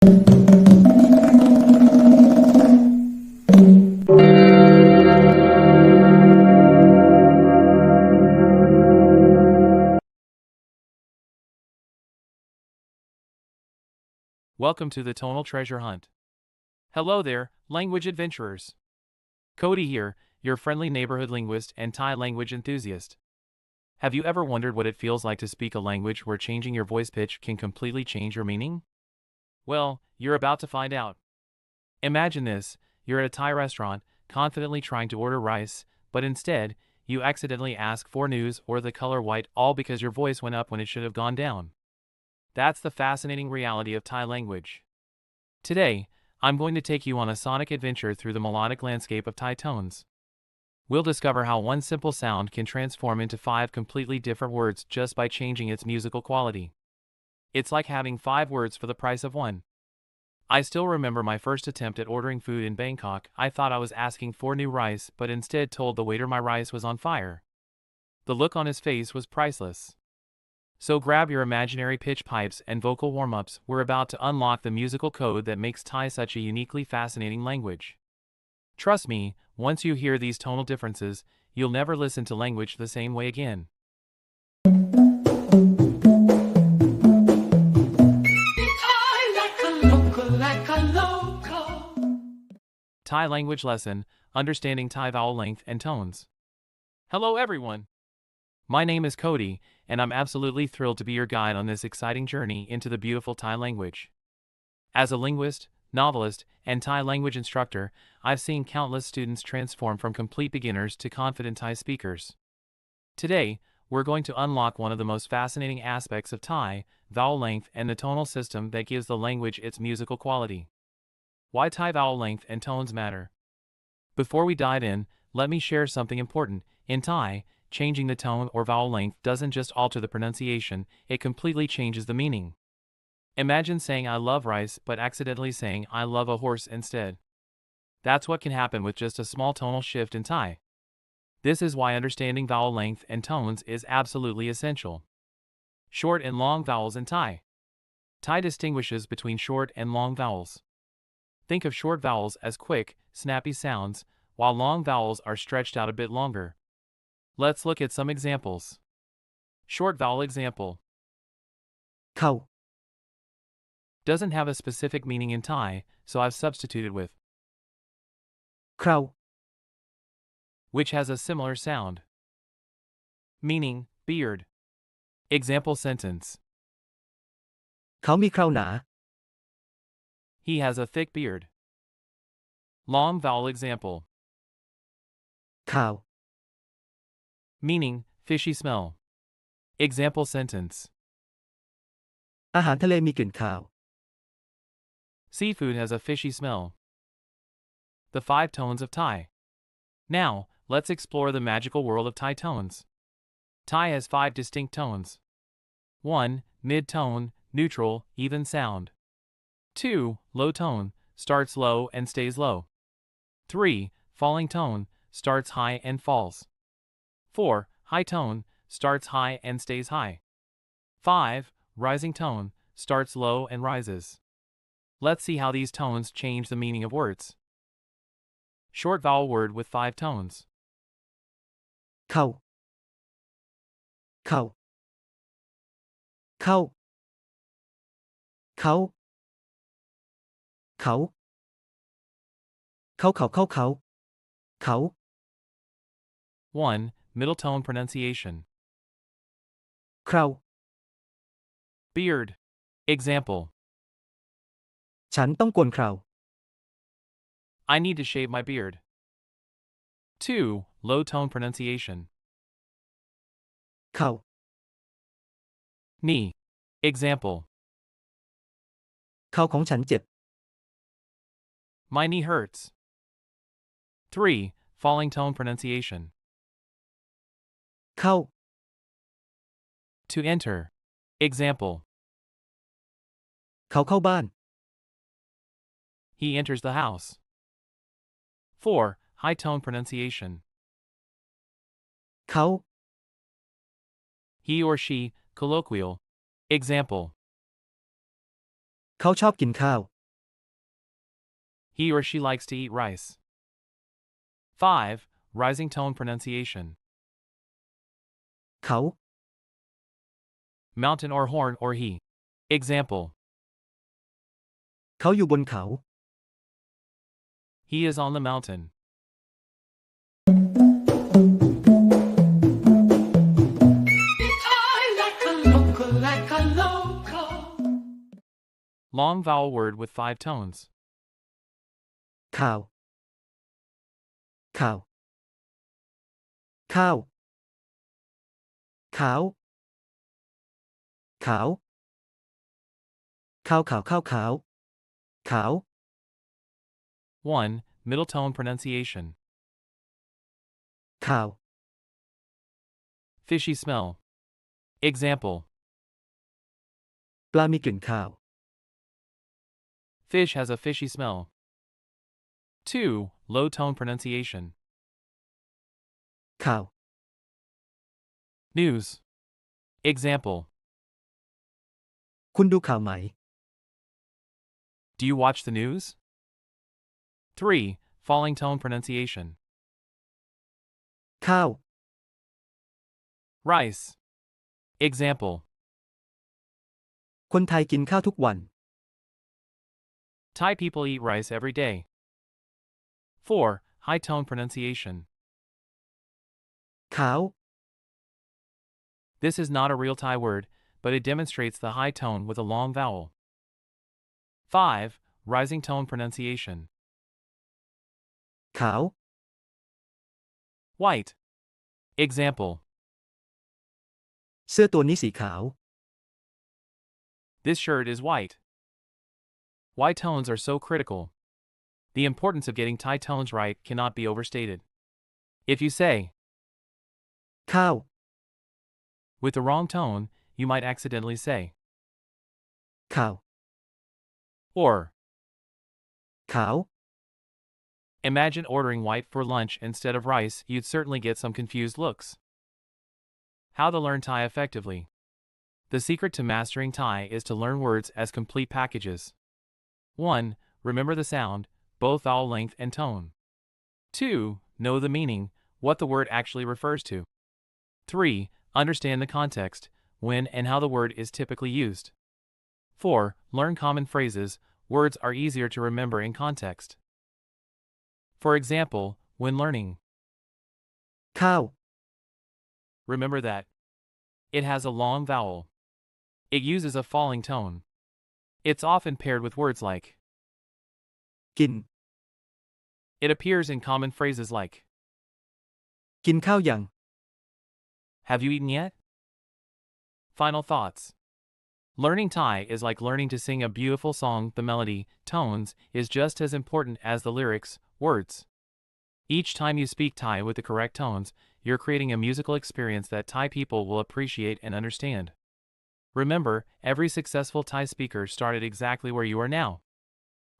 Welcome to the Tonal Treasure Hunt. Hello there, language adventurers. Cody here, your friendly neighborhood linguist and Thai language enthusiast. Have you ever wondered what it feels like to speak a language where changing your voice pitch can completely change your meaning? Well, you're about to find out. Imagine this, you're at a Thai restaurant, confidently trying to order rice, but instead, you accidentally ask for news or the color white, all because your voice went up when it should have gone down. That's the fascinating reality of Thai language. Today, I'm going to take you on a sonic adventure through the melodic landscape of Thai tones. We'll discover how one simple sound can transform into 5 completely different words just by changing its musical quality. It's like having 5 words for the price of 1. I still remember my first attempt at ordering food in Bangkok. I thought I was asking for new rice, but instead told the waiter my rice was on fire. The look on his face was priceless. So grab your imaginary pitch pipes and vocal warm-ups. We're about to unlock the musical code that makes Thai such a uniquely fascinating language. Trust me, once you hear these tonal differences, you'll never listen to language the same way again. Thai language lesson, understanding Thai vowel length and tones. Hello everyone! My name is Cody, and I'm absolutely thrilled to be your guide on this exciting journey into the beautiful Thai language. As a linguist, novelist, and Thai language instructor, I've seen countless students transform from complete beginners to confident Thai speakers. Today, we're going to unlock one of the most fascinating aspects of Thai, vowel length and the tonal system that gives the language its musical quality. Why Thai vowel length and tones matter. Before we dive in, let me share something important. In Thai, changing the tone or vowel length doesn't just alter the pronunciation, it completely changes the meaning. Imagine saying I love rice but accidentally saying I love a horse instead. That's what can happen with just a small tonal shift in Thai. This is why understanding vowel length and tones is absolutely essential. Short and long vowels in Thai. Thai distinguishes between short and long vowels. Think of short vowels as quick, snappy sounds, while long vowels are stretched out a bit longer. Let's look at some examples. Short vowel example. Khâu, Doesn't have a specific meaning in Thai, so I've substituted with, Krau, which has a similar sound. Meaning, beard. Example sentence. เขามีเคราหนา He has a thick beard. Long vowel example. ข่าว Meaning, fishy smell. Example sentence. อาหารทะเลมีกลิ่นคาว Seafood has a fishy smell. The 5 tones of Thai. Now, let's explore the magical world of Thai tones. Thai has 5 distinct tones. 1. Mid-tone, neutral, even sound. 2. Low tone, starts low and stays low. 3. Falling tone, starts high and falls. 4. High tone, starts high and stays high. 5. Rising tone, starts low and rises. Let's see how these tones change the meaning of words. Short vowel word with 5 tones. เข้า เข้า เข้า เขา เขา เขาเขาเขาเขาเขา 1. Middle tone pronunciation. เครา Beard. Example. ฉันต้องโกนเครา I need to shave my beard. 2. Low tone pronunciation. เข้า Knee. Example. เข่าของฉันเจ็บ My knee hurts. 3. Falling tone pronunciation. เข้า To enter. Example. เขาเข้าบ้าน He enters the house. 4. High tone pronunciation. เขา He or she, colloquial. Example. เขาชอบกินข้าว He or she likes to eat rice. 5. Rising tone pronunciation. เขา Mountain or horn or he. Example. เขาอยู่บนเขา He is on the mountain. Like a local. Long vowel word with 5 tones. ข่าว ข่าว ข้าว ขาว ขาว ข้าวขาวข้าวขาว ขาว 1. Middle tone pronunciation. ข่าว Fishy smell. Example. ปลามีกลิ่นข่าว Fish has a fishy smell. 2. Low tone pronunciation. ข่าว News. Example. คุณดูข่าวไหม Do you watch the news? 3. Falling tone pronunciation. ข้าว Rice. Example. คนไทยกินข้าวทุกวัน Thai people eat rice every day. 4. High tone pronunciation. ขาว This is not a real Thai word, but it demonstrates the high tone with a long vowel. 5. Rising tone pronunciation. ขาว White. Example. เสื้อตัวนี้สีขาว This shirt is white. Why tones are so critical. The importance of getting Thai tones right cannot be overstated. If you say ข้าว with the wrong tone, you might accidentally say ข่าว or. ขาว Imagine ordering white for lunch instead of rice, you'd certainly get some confused looks. How to learn Thai effectively. The secret to mastering Thai is to learn words as complete packages. 1. Remember the sound, both vowel length and tone. 2. Know the meaning, what the word actually refers to. 3. Understand the context, when and how the word is typically used. 4. Learn common phrases, words are easier to remember in context. For example, when learning, ข้าว remember that it has a long vowel. It uses a falling tone. It's often paired with words like กิน it appears in common phrases like กินข้าวยัง have you eaten yet? Final thoughts. Learning Thai is like learning to sing a beautiful song. The melody, tones, is just as important as the lyrics, words. Each time you speak Thai with the correct tones, you're creating a musical experience that Thai people will appreciate and understand. Remember, every successful Thai speaker started exactly where you are now.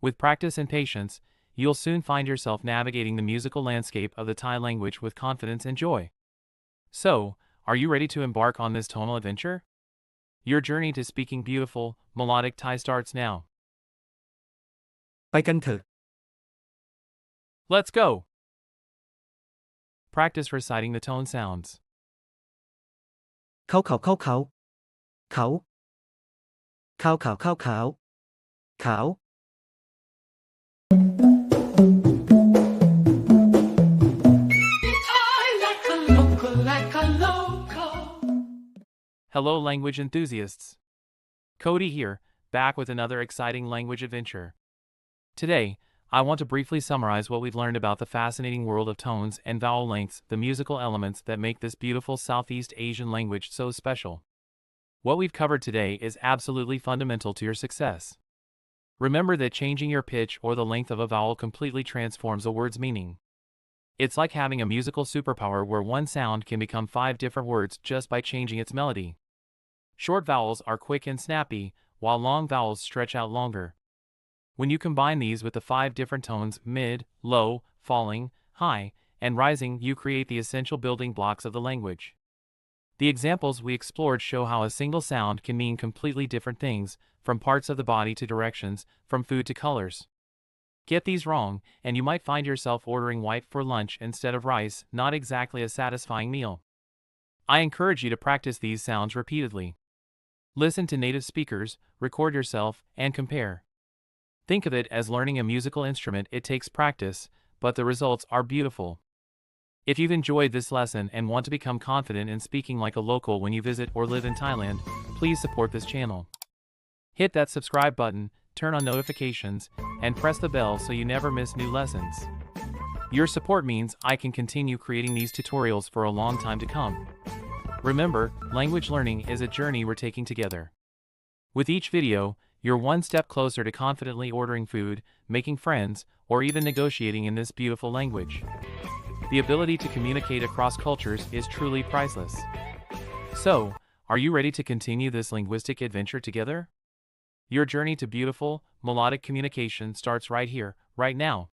With practice and patience, you'll soon find yourself navigating the musical landscape of the Thai language with confidence and joy. So, are you ready to embark on this tonal adventure? Your journey to speaking beautiful, melodic Thai starts now. ไปกันเถอะ Let's go! Practice reciting the tone sounds. เขาเขาเขาเขาเขาขาวขาวขาวขาวขาว Like a local, like a local. Hello, language enthusiasts. Cody here, back with another exciting language adventure. Today, I want to briefly summarize what we've learned about the fascinating world of tones and vowel lengths, the musical elements that make this beautiful Southeast Asian language so special. What we've covered today is absolutely fundamental to your success. Remember that changing your pitch or the length of a vowel completely transforms a word's meaning. It's like having a musical superpower where one sound can become 5 different words just by changing its melody. Short vowels are quick and snappy, while long vowels stretch out longer. When you combine these with the 5 different tones, mid, low, falling, high, and rising, you create the essential building blocks of the language. The examples we explored show how a single sound can mean completely different things, from parts of the body to directions, from food to colors. Get these wrong, and you might find yourself ordering white for lunch instead of rice, not exactly a satisfying meal. I encourage you to practice these sounds repeatedly. Listen to native speakers, record yourself, and compare. Think of it as learning a musical instrument. It takes practice, but the results are beautiful. If you've enjoyed this lesson and want to become confident in speaking like a local when you visit or live in Thailand, please support this channel. Hit that subscribe button, turn on notifications, and press the bell so you never miss new lessons. Your support means I can continue creating these tutorials for a long time to come. Remember, language learning is a journey we're taking together. With each video, you're one step closer to confidently ordering food, making friends, or even negotiating in this beautiful language. The ability to communicate across cultures is truly priceless. So, are you ready to continue this linguistic adventure together? Your journey to beautiful, melodic communication starts right here, right now.